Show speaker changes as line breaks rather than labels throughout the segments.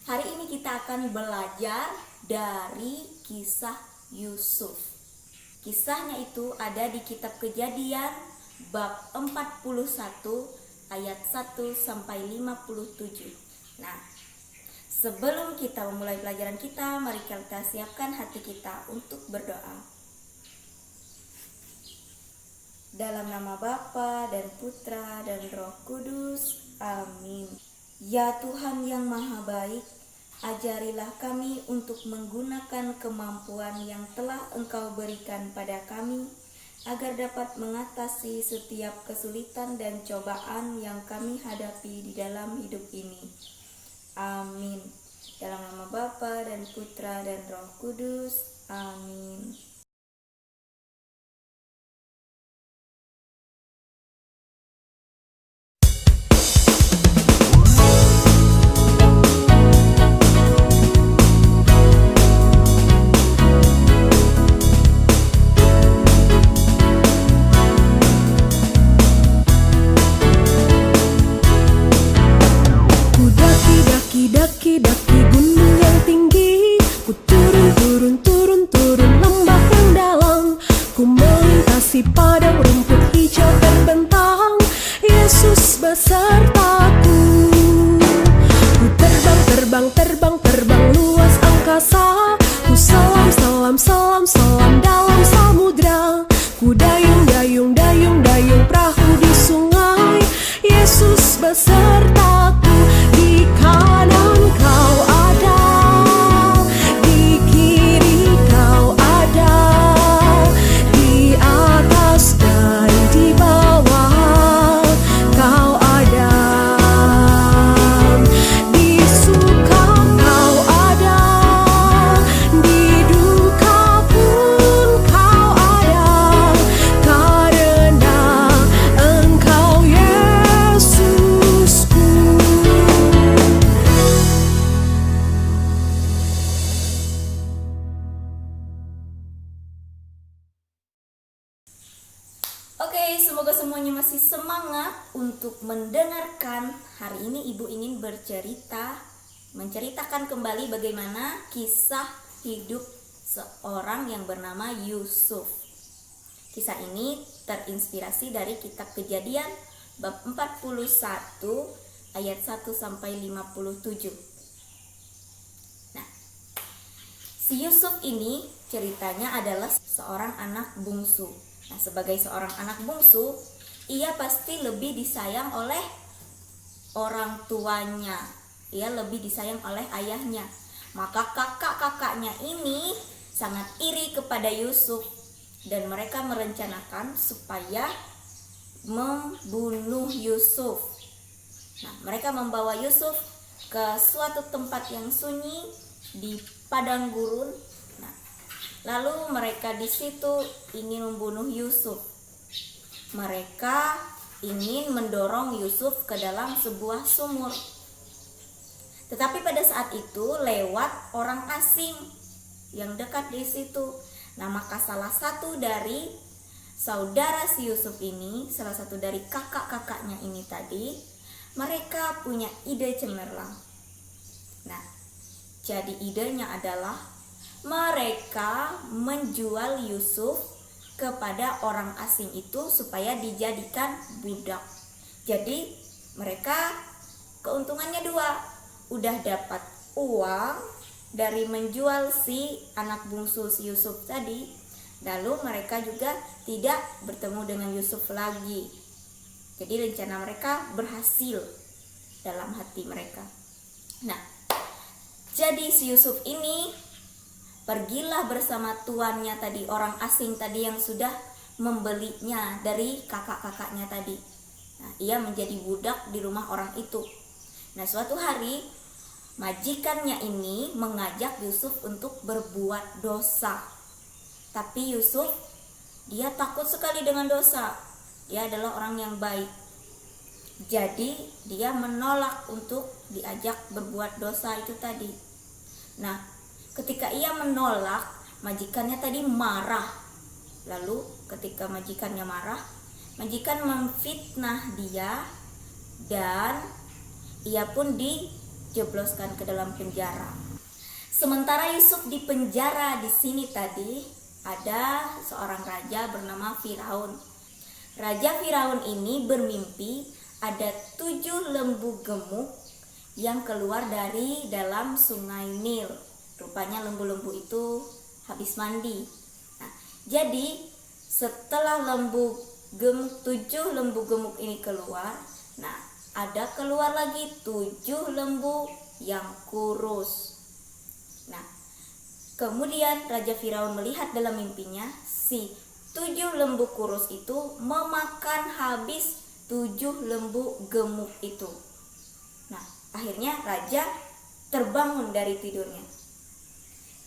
Hari ini kita akan belajar dari kisah Yusuf. Kisahnya itu ada di kitab Kejadian bab 41 ayat 1 sampai 57. Nah, sebelum kita memulai pelajaran kita, mari kita siapkan hati kita untuk berdoa. Dalam nama Bapa dan Putra dan Roh Kudus. Amin. Ya Tuhan yang Maha Baik, ajarilah kami untuk menggunakan kemampuan yang telah Engkau berikan pada kami, agar dapat mengatasi setiap kesulitan dan cobaan yang kami hadapi di dalam hidup ini. Amin. Dalam nama Bapa dan Putra dan Roh Kudus. Amin.
Daki gunung yang tinggi, ku turun lembah yang dalam, ku melintasi padang rumput hijau terbentang, Yesus besertaku. Ku terbang luas angkasa, ku selam dalam samudra, ku dayung perahu di sungai, Yesus besertaku. Di kanan kau ada, di kiri kau ada, di atas dan di bawah kau ada, di suka kau ada, di duka pun kau ada, karena Engkau Yesusku.
Oke, semoga semuanya masih semangat untuk mendengarkan. Hari ini Ibu ingin menceritakan kembali bagaimana kisah hidup seorang yang bernama Yusuf. Kisah ini terinspirasi dari kitab Kejadian bab 41 ayat 1 sampai 57. Nah, si Yusuf ini ceritanya adalah seorang anak bungsu. Nah, sebagai seorang anak bungsu, ia pasti lebih disayang oleh orang tuanya. Ia lebih disayang oleh ayahnya. Maka kakak-kakaknya ini sangat iri kepada Yusuf, dan mereka merencanakan supaya membunuh Yusuf. Nah, mereka membawa Yusuf ke suatu tempat yang sunyi di padang gurun. Lalu mereka di situ ingin membunuh Yusuf. Mereka ingin mendorong Yusuf ke dalam sebuah sumur. Tetapi pada saat itu lewat orang asing yang dekat di situ. Nah, maka salah satu dari saudara si Yusuf ini, salah satu dari kakak-kakaknya ini tadi, mereka punya ide cemerlang. Nah, jadi idenya adalah mereka menjual Yusuf kepada orang asing itu supaya dijadikan budak. Jadi mereka keuntungannya dua. Udah dapat uang dari menjual si anak bungsu si Yusuf tadi. Lalu mereka juga tidak bertemu dengan Yusuf lagi. Jadi rencana mereka berhasil dalam hati mereka. Nah, jadi si Yusuf ini pergilah bersama tuannya tadi, orang asing tadi yang sudah membelinya dari kakak-kakaknya tadi. Nah, ia menjadi budak di rumah orang itu. Nah, suatu hari majikannya ini mengajak Yusuf untuk berbuat dosa. Tapi Yusuf, dia takut sekali dengan dosa. Dia adalah orang yang baik. Jadi dia menolak untuk diajak berbuat dosa itu tadi. Nah, ketika ia menolak, majikannya tadi marah. Lalu ketika majikannya marah, majikan memfitnah dia dan ia pun dijebloskan ke dalam penjara. Sementara Yusuf di penjara di sini tadi, ada seorang raja bernama Firaun. Raja Firaun ini bermimpi ada 7 lembu gemuk yang keluar dari dalam sungai Nil. Rupanya lembu-lembu itu habis mandi. Nah, jadi setelah 7 lembu gemuk ini keluar, nah ada keluar lagi 7 lembu yang kurus. Nah, kemudian Raja Firaun melihat dalam mimpinya si 7 lembu kurus itu memakan habis 7 lembu gemuk itu. Nah, akhirnya raja terbangun dari tidurnya.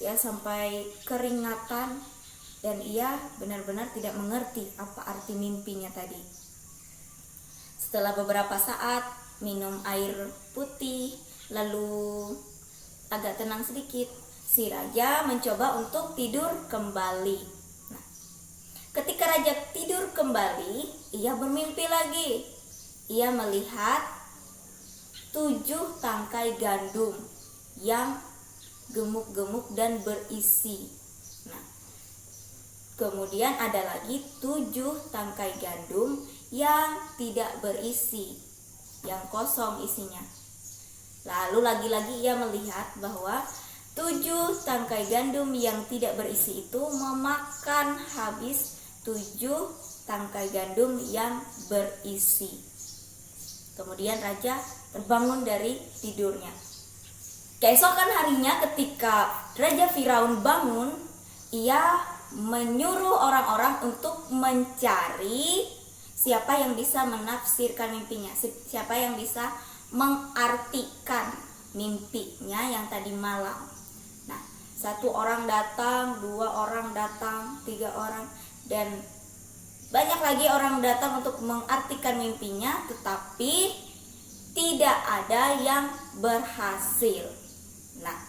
Ia sampai keringatan dan ia benar-benar tidak mengerti apa arti mimpinya tadi. Setelah beberapa saat minum air putih, lalu agak tenang sedikit, si raja mencoba untuk tidur kembali. Nah, ketika raja tidur kembali, ia bermimpi lagi. Ia melihat 7 tangkai gandum yang gemuk-gemuk dan berisi. Nah, kemudian ada lagi 7 tangkai gandum yang tidak berisi, yang kosong isinya. Lalu lagi-lagi ia melihat bahwa 7 tangkai gandum yang tidak berisi itu memakan habis 7 tangkai gandum yang berisi. Kemudian raja terbangun dari tidurnya. Keesokan harinya ketika Raja Firaun bangun, ia menyuruh orang-orang untuk mencari siapa yang bisa menafsirkan mimpinya, siapa yang bisa mengartikan mimpinya yang tadi malam. Nah, 1 orang datang, 2 orang datang, 3 orang, dan banyak lagi orang datang untuk mengartikan mimpinya, tetapi tidak ada yang berhasil. Nah,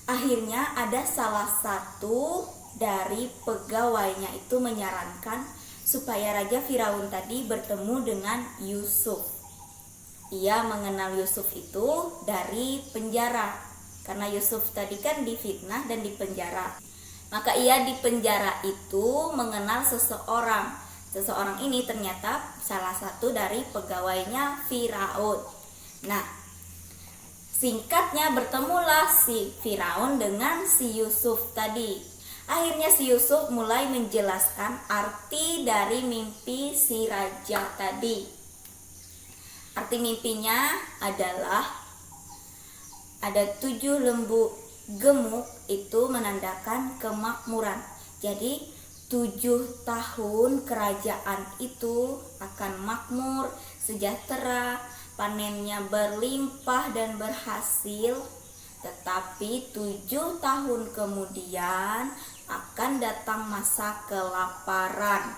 akhirnya ada salah satu dari pegawainya itu menyarankan supaya Raja Firaun tadi bertemu dengan Yusuf. Ia mengenal Yusuf itu dari penjara, karena Yusuf tadi kan difitnah dan dipenjara. Maka ia di penjara itu mengenal seseorang. Seseorang ini ternyata salah satu dari pegawainya Firaun. Nah, singkatnya bertemulah si Firaun dengan si Yusuf tadi. Akhirnya si Yusuf mulai menjelaskan arti dari mimpi si raja tadi. Arti mimpinya adalah ada 7 lembu gemuk itu menandakan kemakmuran. Jadi 7 tahun kerajaan itu akan makmur, sejahtera, panennya berlimpah dan berhasil. Tetapi 7 tahun kemudian akan datang masa kelaparan.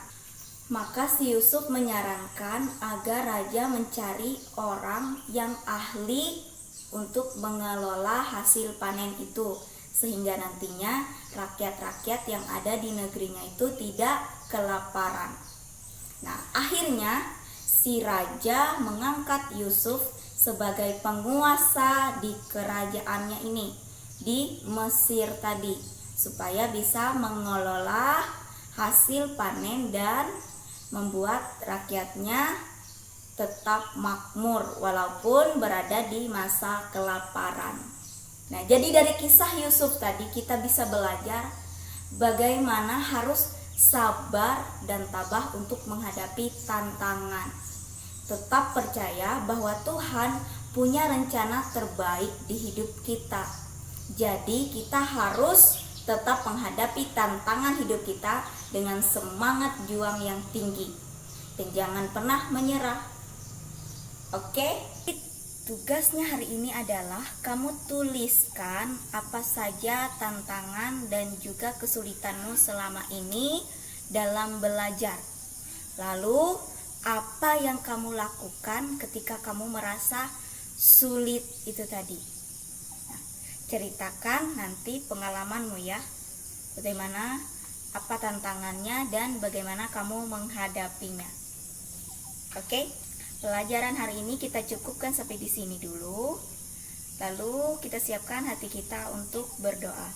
Maka si Yusuf menyarankan agar raja mencari orang yang ahli untuk mengelola hasil panen itu, sehingga nantinya rakyat-rakyat yang ada di negerinya itu tidak kelaparan. Nah, akhirnya si raja mengangkat Yusuf sebagai penguasa di kerajaannya ini di Mesir tadi, supaya bisa mengelola hasil panen dan membuat rakyatnya tetap makmur walaupun berada di masa kelaparan. Nah, jadi dari kisah Yusuf tadi kita bisa belajar bagaimana harus sabar dan tabah untuk menghadapi tantangan. Tetap percaya bahwa Tuhan punya rencana terbaik di hidup kita. Jadi kita harus tetap menghadapi tantangan hidup kita dengan semangat juang yang tinggi. Dan jangan pernah menyerah. Oke? Tugasnya hari ini adalah kamu tuliskan apa saja tantangan dan juga kesulitanmu selama ini dalam belajar. Lalu apa yang kamu lakukan ketika kamu merasa sulit itu tadi. Nah, ceritakan nanti pengalamanmu ya. Bagaimana, apa tantangannya dan bagaimana kamu menghadapinya. Oke? pelajaran hari ini kita cukupkan sampai di sini dulu. Lalu kita siapkan hati kita untuk berdoa.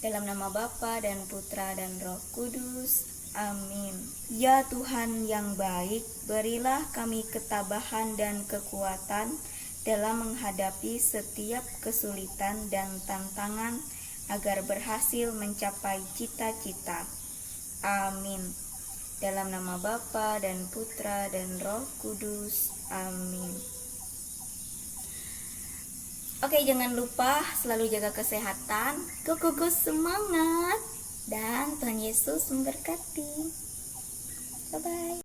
Dalam nama Bapa dan Putra dan Roh Kudus. Amin. Ya Tuhan yang baik, berilah kami ketabahan dan kekuatan dalam menghadapi setiap kesulitan dan tantangan agar berhasil mencapai cita-cita. Amin. Dalam nama Bapa dan Putra dan Roh Kudus. Amin. Oke, jangan lupa selalu jaga kesehatan. Go semangat. Dan Tuhan Yesus memberkati. Bye-bye.